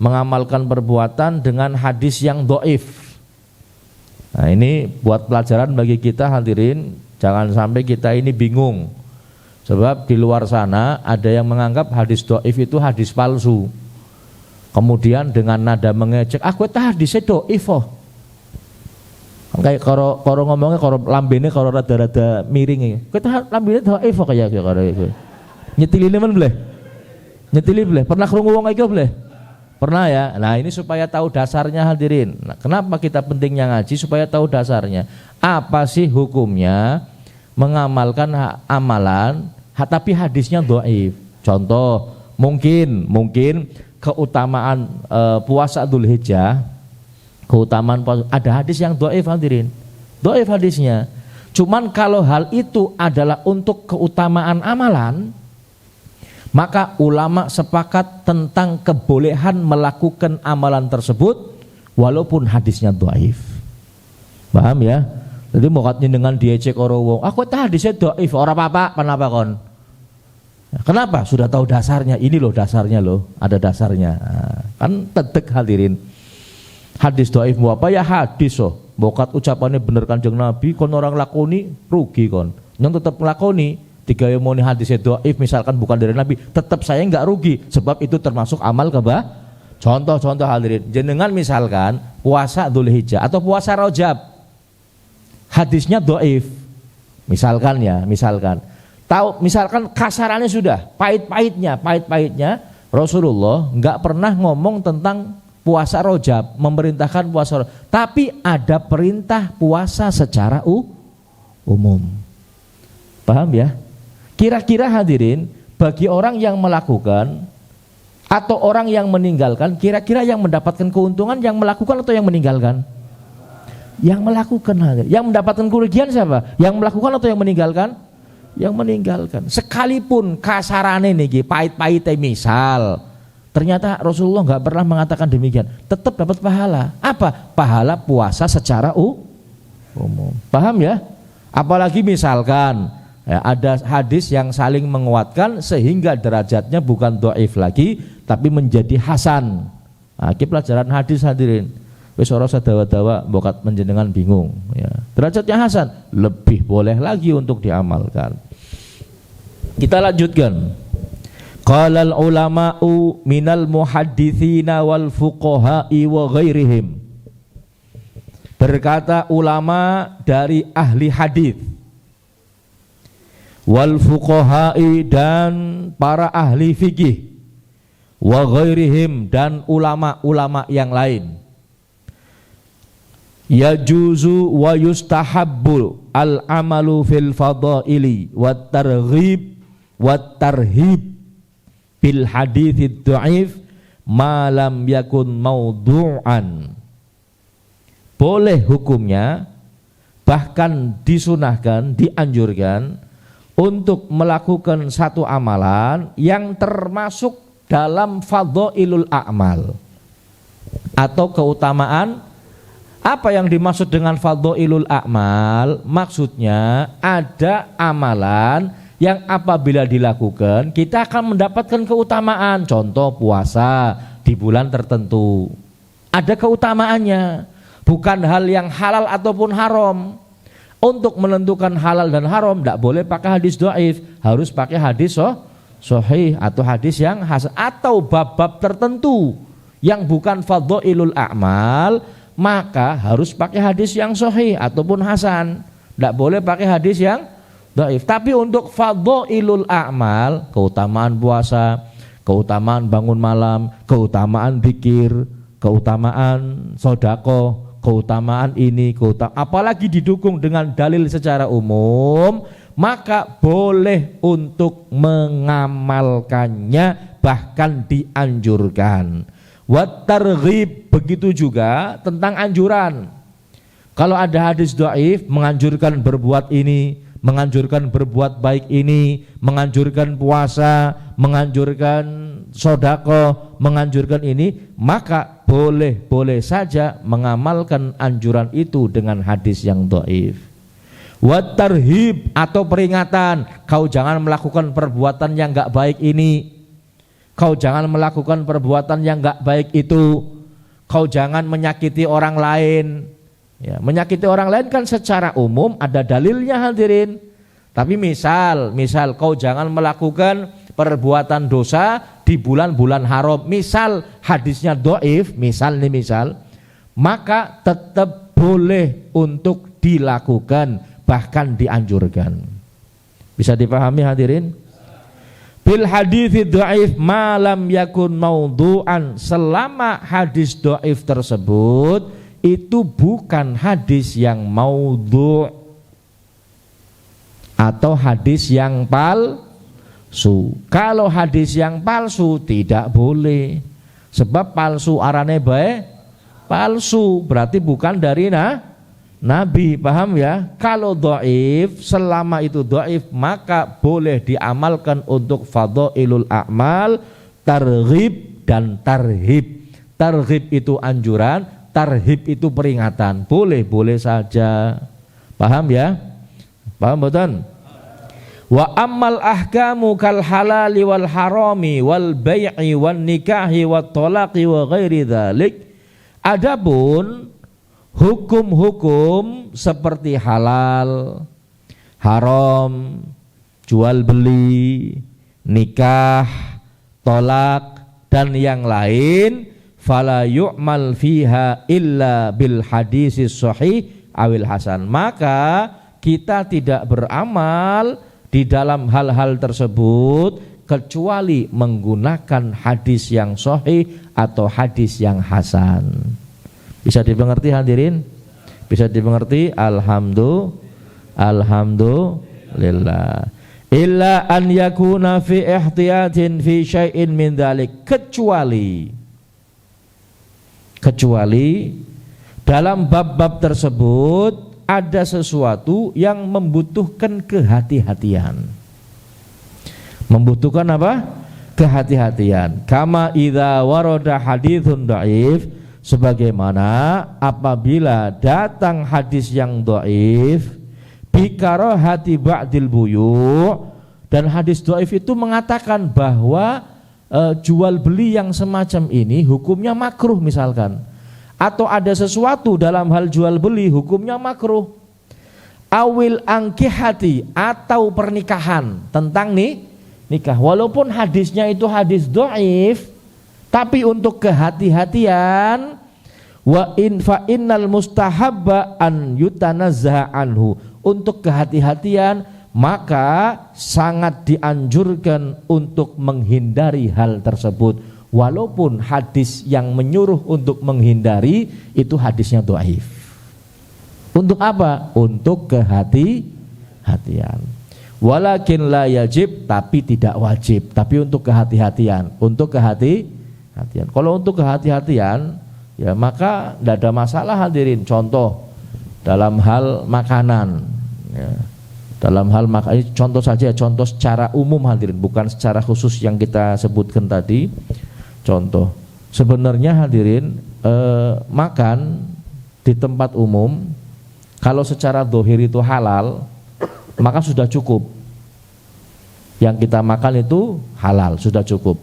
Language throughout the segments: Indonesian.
mengamalkan perbuatan dengan hadis yang dhaif. Nah, ini buat pelajaran bagi kita hadirin, jangan sampai kita ini bingung. Sebab di luar sana ada yang menganggap hadis dhaif itu hadis palsu. Kemudian dengan nada mengejek, aku tak hadisnya dhaif oh. Kayak karo ngomongnya karo lambene karo rada-rada miring. Kita lambene dhaif oh kayak karo itu. Nyetilin men bleh. Nyetili bleh. Pernah krungu wong iki bleh? Pernah ya. Nah, ini supaya tahu dasarnya hadirin. Nah, kenapa kita pentingnya ngaji? Supaya tahu dasarnya. Apa sih hukumnya mengamalkan amalan tapi hadisnya dhaif? Contoh, mungkin keutamaan puasa Dzulhijjah, keutamaan puasa, ada hadis yang dhaif hadirin. Dhaif hadisnya. Cuman kalau hal itu adalah untuk keutamaan amalan, maka ulama sepakat tentang kebolehan melakukan amalan tersebut walaupun hadisnya dhaif. Paham ya? Jadi mau katanya dengan diecek orang wong, aku tak hadisnya dhaif, orang apa-apa, kenapa kon? Kenapa? Sudah tahu dasarnya. Ini loh dasarnya loh, ada dasarnya. Nah, kan tedek hadirin. Hadis dhaif mau apa ya hadis oh. Bokat ucapannya bener Kanjeng Nabi, kon orang lakoni rugi kon. Yang tetap lakoni. Tiga yang mau hadisnya dhaif misalkan bukan dari Nabi, tetap saya nggak rugi sebab itu termasuk amal kebah. Contoh hadirin, jenengan misalkan puasa Dzulhijjah atau puasa Rajab, hadisnya dhaif, misalkan tahu misalkan kasarannya sudah pahit-pahitnya Rasulullah nggak pernah ngomong tentang puasa Rajab, memerintahkan puasa Rajab, tapi ada perintah puasa secara umum. Paham ya? Kira-kira hadirin, bagi orang yang melakukan atau orang yang meninggalkan, kira-kira yang mendapatkan keuntungan yang melakukan atau yang meninggalkan? Yang melakukan hadirin. Yang mendapatkan kerugian siapa? Yang melakukan atau yang meninggalkan? Yang meninggalkan. Sekalipun kasarane niki pahit-pahitnya misal, ternyata Rasulullah nggak pernah mengatakan demikian, tetap dapat pahala. Apa? Pahala puasa secara umum. Paham ya? Apalagi misalkan ya, ada hadis yang saling menguatkan sehingga derajatnya bukan dhaif lagi tapi menjadi hasan. Nah, ini pelajaran hadis hadirin. Wis ora sadawa-dawa bokat menjenengan bingung ya. Derajatnya hasan, lebih boleh lagi untuk diamalkan. Kita lanjutkan. Qalal ulama'u minal muhadditsina wal fuqaha'i wa ghairihim. Berkata ulama dari ahli hadis, wal fuqaha'i dan para ahli fikih, wa ghairihim dan ulama-ulama yang lain, yajuzu wa yustahabbu al amalu fil fadaili wat targhib bil haditsid dhaif ma lam yakun maudhu'an. Boleh hukumnya, bahkan disunahkan, dianjurkan untuk melakukan satu amalan yang termasuk dalam fadhailul a'mal atau keutamaan. Apa yang dimaksud dengan fadhailul a'mal? Maksudnya ada amalan yang apabila dilakukan kita akan mendapatkan keutamaan. Contoh puasa di bulan tertentu, ada keutamaannya, bukan hal yang halal ataupun haram. Untuk menentukan halal dan haram tidak boleh pakai hadis dhaif, harus pakai hadis sahih atau hadis yang hasan. Atau bab-bab tertentu yang bukan fadhailul a'mal, maka harus pakai hadis yang sahih ataupun hasan. Tidak boleh pakai hadis yang dhaif. Tapi untuk fadhailul a'mal, keutamaan puasa, keutamaan bangun malam, keutamaan zikir, keutamaan sedekah, keutamaan ini, apalagi didukung dengan dalil secara umum, maka boleh untuk mengamalkannya, bahkan dianjurkan. Wat targhib, begitu juga tentang anjuran. Kalau ada hadis dhaif menganjurkan berbuat ini, menganjurkan berbuat baik ini, menganjurkan puasa, menganjurkan sedekah, menganjurkan ini, maka boleh saja mengamalkan anjuran itu dengan hadis yang dhaif. Wat tarhib atau peringatan, kau jangan melakukan perbuatan yang enggak baik ini, kau jangan melakukan perbuatan yang enggak baik itu, kau jangan menyakiti orang lain. Ya, menyakiti orang lain kan secara umum ada dalilnya hadirin. Tapi misal kau jangan melakukan perbuatan dosa di bulan-bulan haram. Misal hadisnya dhaif, misal, maka tetap boleh untuk dilakukan, bahkan dianjurkan. Bisa dipahami hadirin? Bil hadits dhaif ma lam yakun maudhu'an, selama hadis dhaif tersebut itu bukan hadis yang maudhu' atau hadis yang palsu. Kalau hadis yang palsu tidak boleh, sebab palsu arane bae palsu, berarti bukan dari Nabi, paham ya? Kalau dhaif, selama itu dhaif, maka boleh diamalkan untuk fadhailul a'mal, targhib dan tarhib. Targhib itu anjuran, tarhib itu peringatan. Boleh saja. Paham ya? Paham betul? Wa ammal ahkamu kal halali wal harami wal bai'i wan nikahi wat talaqi wa ghairi dzalik. Adapun hukum-hukum seperti halal, haram, jual beli, nikah, tolak dan yang lain, fala yu'mal fiha illa bil hadisis sahih awil hasan. Maka kita tidak beramal di dalam hal-hal tersebut kecuali menggunakan hadis yang sahih atau hadis yang hasan. Bisa dimengerti hadirin? Bisa dimengerti? Alhamdulillah. Illa an yakuna fi ihtiyatin fi syai'in min dzalik, kecuali dalam bab-bab tersebut ada sesuatu yang membutuhkan kehati-hatian. Membutuhkan apa? Kehati-hatian. Kama idza warada haditsun dhaif, sebagaimana apabila datang hadis yang dhaif bikarahati ba'dil buyu', dan hadis dhaif itu mengatakan bahwa jual beli yang semacam ini hukumnya makruh misalkan, atau ada sesuatu dalam hal jual beli hukumnya makruh, awil angkihati atau pernikahan, tentang nikah, walaupun hadisnya itu hadis dhaif, tapi untuk kehati-hatian, wa in fa innal mustahabba an yutanazzaha anhu, untuk kehati-hatian maka sangat dianjurkan untuk menghindari hal tersebut, walaupun hadis yang menyuruh untuk menghindari itu hadisnya dhaif. Untuk apa? Untuk kehati-hatian. Walakin la yajib, tapi tidak wajib, tapi untuk kehati-hatian. Untuk kehati-hatian. Kalau untuk kehati-hatian, ya maka tidak ada masalah hadirin. Contoh dalam hal makanan, ya. Dalam hal makanan, contoh saja, contoh secara umum hadirin, bukan secara khusus yang kita sebutkan tadi. Contoh, sebenarnya hadirin, makan di tempat umum kalau secara zahir itu halal, maka sudah cukup. Yang kita makan itu halal, sudah cukup.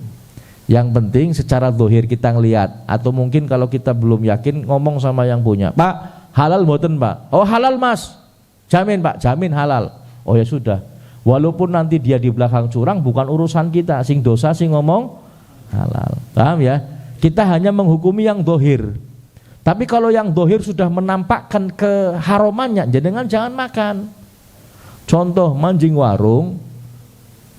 Yang penting secara zahir kita ngelihat, atau mungkin kalau kita belum yakin ngomong sama yang punya, Pak, halal mboten Pak? Oh halal Mas, jamin Pak, jamin halal. Oh ya sudah, walaupun nanti dia di belakang curang bukan urusan kita, sing dosa sing ngomong halal. Paham ya? Kita hanya menghukumi yang zahir. Tapi kalau yang zahir sudah menampakkan keharamannya, jangan makan. Contoh mancing warung,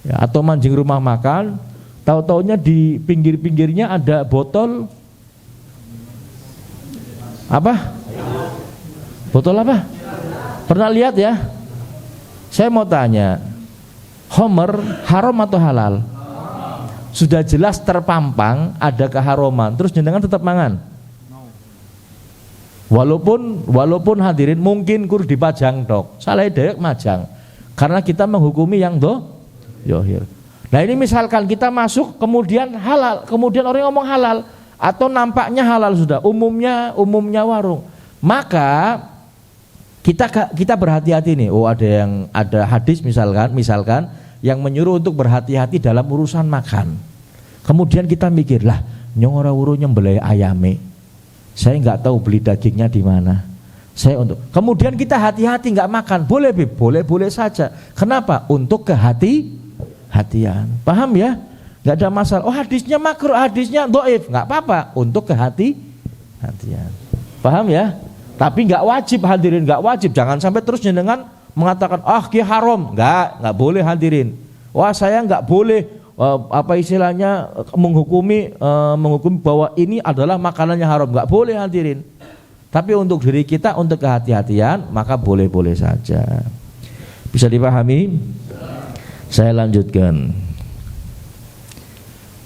ya, atau mancing rumah makan, tahu-taunya di pinggir-pinggirnya ada botol apa? Botol apa? Pernah lihat ya? Saya mau tanya, homer haram atau halal? Sudah jelas terpampang ada keharuman, terus jenengan tetap mangan? Walaupun hadirin mungkin kur dipajang dok, salah dewek majang, karena kita menghukumi yang zahir. Nah ini misalkan kita masuk kemudian halal, kemudian orang ngomong halal, atau nampaknya halal sudah, umumnya warung, maka kita berhati-hati nih. Oh ada hadis misalkan yang menyuruh untuk berhati-hati dalam urusan makan. Kemudian kita mikir, lah nyong ora urung nyembelih ayame, saya nggak tahu beli dagingnya di mana. Kemudian kita hati-hati nggak makan, boleh Beb, boleh saja. Kenapa? Untuk kehati-hatian. Paham ya? Nggak ada masalah. Oh hadisnya makruh, hadisnya dhaif, nggak apa-apa. Untuk kehati-hatian. Paham ya? Tapi nggak wajib hadirin, nggak wajib. Jangan sampai terus jenengan mengatakan ki haram, nggak boleh hadirin. Wah saya nggak boleh menghukumi bahwa ini adalah makanannya haram, nggak boleh hadirin. Tapi untuk diri kita, untuk kehati-hatian, maka boleh-boleh saja. Bisa dipahami? Saya lanjutkan.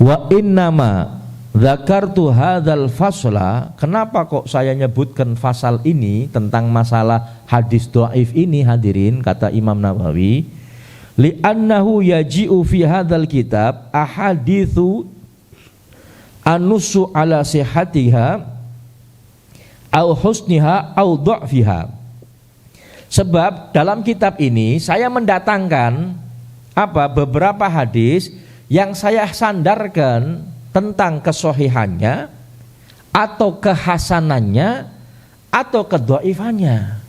Wa innama dzakartu hadzal fasla, kenapa kok saya nyebutkan fasal ini tentang masalah hadis dhaif ini hadirin, kata Imam Nawawi, li'annahu yaji'u fi hadzal kitab ahaditsu anusu ala sihhatiha au husniha au dha'fiha. Sebab dalam kitab ini saya mendatangkan beberapa hadis yang saya sandarkan tentang kesohihannya atau kehasanannya atau kedhaifannya.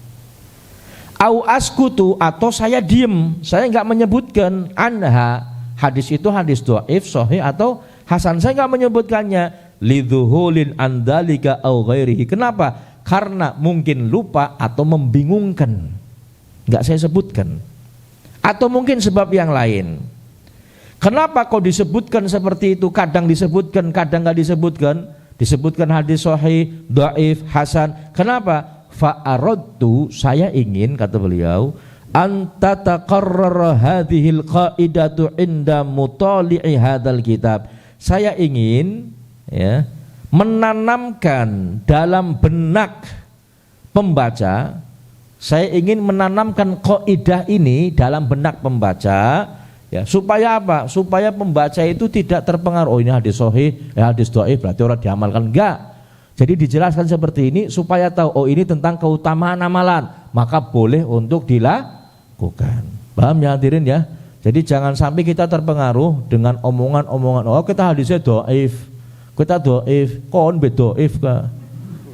Au askutu, atau saya diem, saya enggak menyebutkan anha, hadis itu hadis dhaif, sahih atau hasan, saya enggak menyebutkannya. Lidzuhulin andalika au ghairihi. Kenapa? Karena mungkin lupa atau membingungkan, enggak saya sebutkan. Atau mungkin sebab yang lain. Kenapa kok disebutkan seperti itu? Kadang disebutkan, kadang enggak disebutkan. Disebutkan hadis sahih, dhaif, hasan. Kenapa? Fa'aradtu, saya ingin, kata beliau, anta taqarrara hadhil qaidatu inda mutali'i hadzal kitab. Saya ingin menanamkan dalam benak pembaca, saya ingin menanamkan kaidah ini dalam benak pembaca, supaya apa? Supaya pembaca itu tidak terpengaruh, ini hadis sahih, hadis dhaif berarti orang diamalkan, enggak. Jadi dijelaskan seperti ini supaya tahu, ini tentang keutamaan amalan, maka boleh untuk dilakukan. Paham ya hadirin ya? Jadi jangan sampai kita terpengaruh dengan omongan-omongan, kita hadisnya dhaif, kita dhaif, kon be dhaif ka.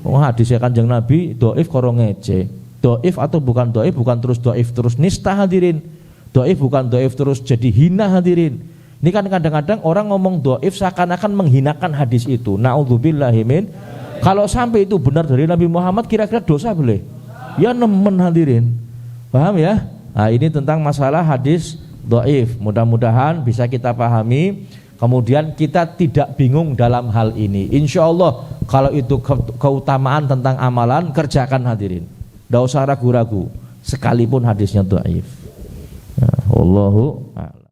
Hadisnya Kanjeng Nabi dhaif karo ngece. Dhaif atau bukan dhaif, bukan terus dhaif terus nista hadirin. Dhaif bukan dhaif terus jadi hina hadirin. Ini kan kadang-kadang orang ngomong dhaif seakan-akan menghinakan hadis itu. Naudzubillahi min. Kalau sampai itu benar dari Nabi Muhammad, kira-kira dosa boleh? Ya nemen hadirin. Paham ya? Nah, ini tentang masalah hadis dhaif. Mudah-mudahan bisa kita pahami. Kemudian kita tidak bingung dalam hal ini. Insya Allah kalau itu keutamaan tentang amalan, kerjakan hadirin. Tidak usah ragu-ragu, sekalipun hadisnya dhaif. Wallahu a'lam.